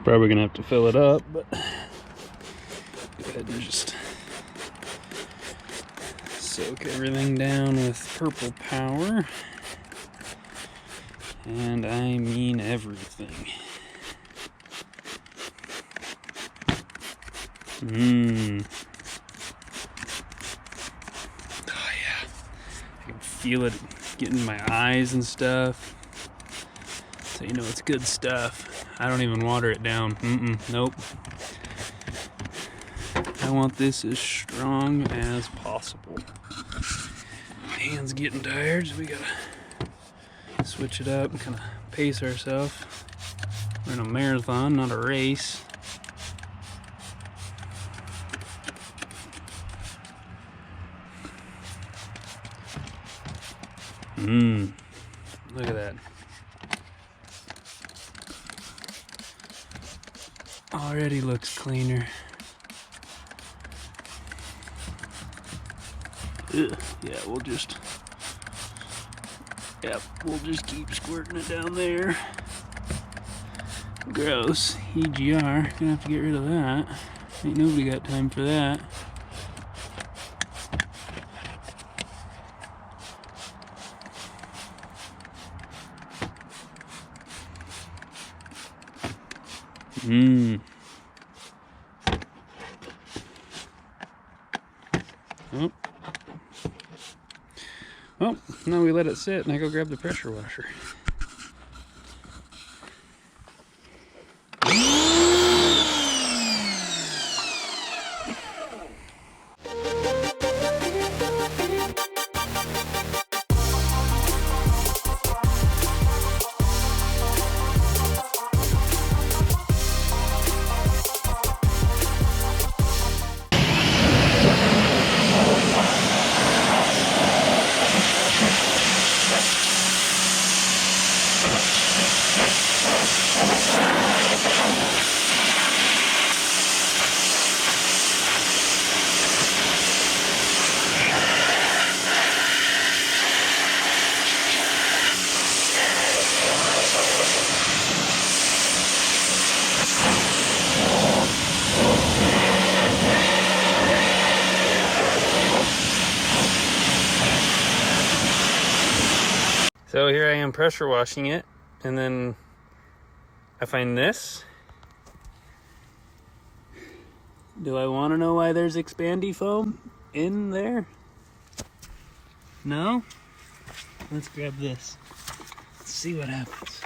Probably gonna have to fill it up, but go ahead and just soak everything down with Purple Power. And I mean everything. Oh yeah. I can feel it getting in my eyes and stuff. So you know it's good stuff. I don't even water it down. Nope. I want this as strong as possible. My hand's getting tired, so we gotta switch it up and kind of pace ourselves. We're in a marathon, not a race. Look at that. Already looks cleaner. Ugh. Yeah, we'll just keep squirting it down there. Gross. EGR. Gonna have to get rid of that. Ain't nobody got time for that. Oh. Well, now we let it sit and I go grab the pressure washer. So here I am pressure washing it, and then I find this. Do I want to know why there's expandy foam in there? No? Let's grab this. Let's see what happens.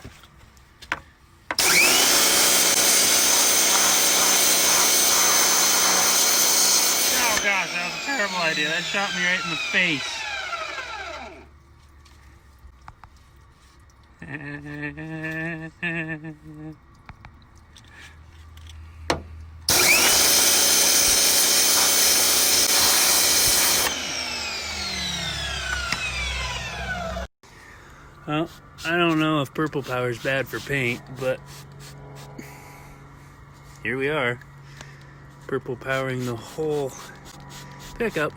Oh gosh, that was a terrible idea. That shot me right in the face. Well, I don't know if Purple Power is bad for paint, but here we are. Purple powering the whole pickup.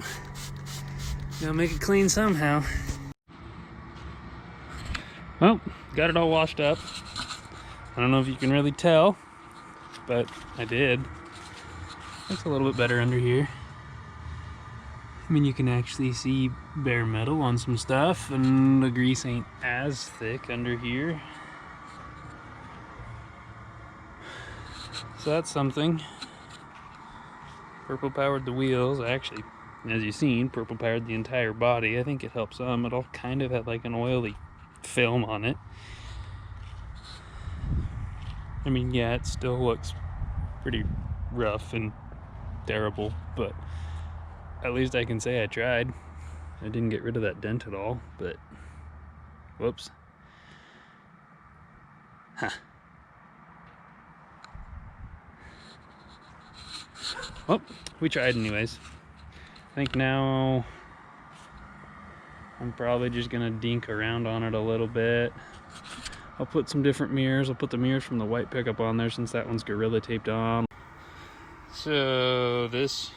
Gotta make it clean somehow. Well, got it all washed up. I don't know if you can really tell, but I did. Looks a little bit better under here. I mean, you can actually see bare metal on some stuff, and the grease ain't as thick under here. So that's something. Purple powered the wheels. Actually, as you've seen, Purple powered the entire body. I think it helps some. It all kind of had like an oily film on it. I mean, yeah, it still looks pretty rough and terrible, but at least I can say I tried. I didn't get rid of that dent at all, but whoops. Huh. Well, we tried anyways. I think now I'm probably just gonna dink around on it a little bit. I'll put some different mirrors. I'll put the mirrors from the white pickup on there since that one's Gorilla taped on. So this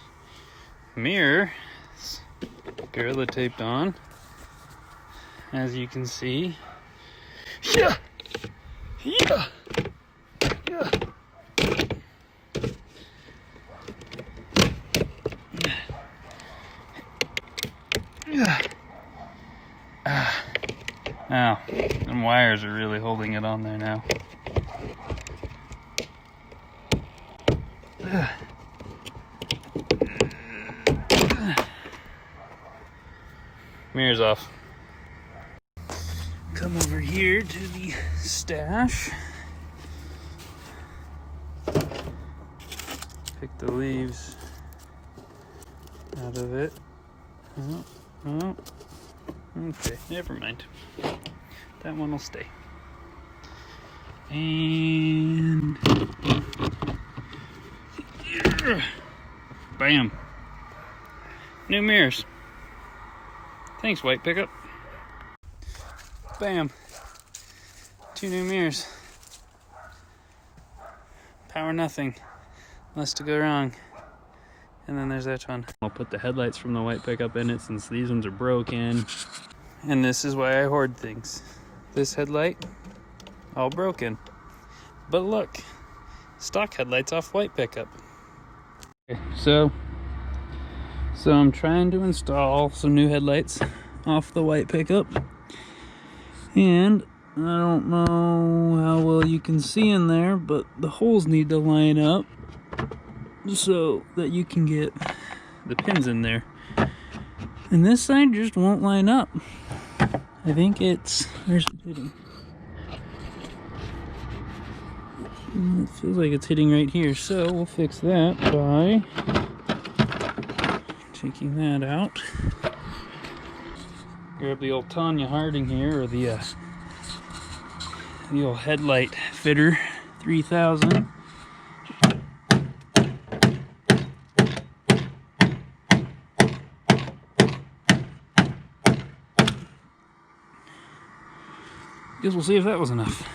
mirror is Gorilla taped on, as you can see. Yeah. Now, them wires are really holding it on there now. Mirrors off. Come over here to the stash. Pick the leaves out of it. Oh. Okay, never mind. That one will stay. And bam. New mirrors. Thanks, white pickup. Bam. 2 new mirrors. Power nothing. Less to go wrong. And then there's that one. I'll put the headlights from the white pickup in it since these ones are broken. And this is why I hoard things. This headlight, all broken. But look, stock headlights off white pickup. Okay, so I'm trying to install some new headlights off the white pickup. And I don't know how well you can see in there, but the holes need to line up so that you can get the pins in there. And this side just won't line up. I think it's, where's it hitting? It feels like it's hitting right here, so we'll fix that by taking that out. Grab the old Tanya Harding here, or the old headlight fitter 3000. Guess we'll see if that was enough.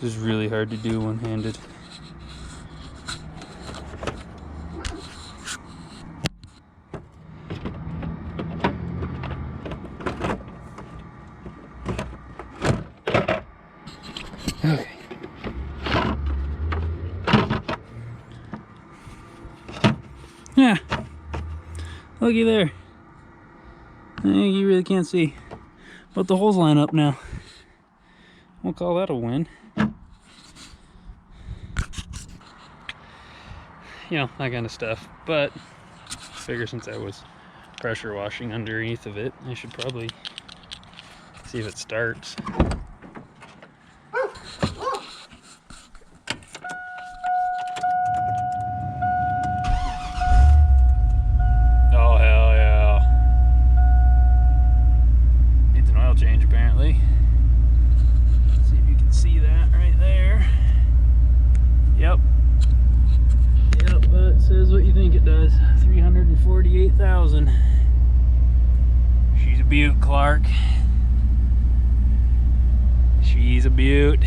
This is really hard to do one-handed. Okay. Yeah, looky there. You really can't see, but the holes line up now. We'll call that a win. You know, that kind of stuff. But I figure since I was pressure washing underneath of it, I should probably see if it starts. Change apparently. Let's see if you can see that right there. Yep, it says what you think it does. 348,000. She's a beaut, Clark. She's a beaut.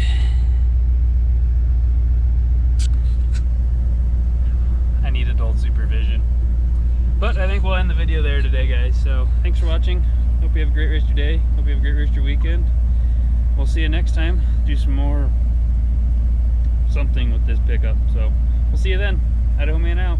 I need adult supervision. But I think we'll end the video there today, guys. So thanks for watching. Hope you have a great rest of your day. Hope you have a great rest of your weekend. We'll see you next time. Do some more something with this pickup. So we'll see you then. Idaho Man out.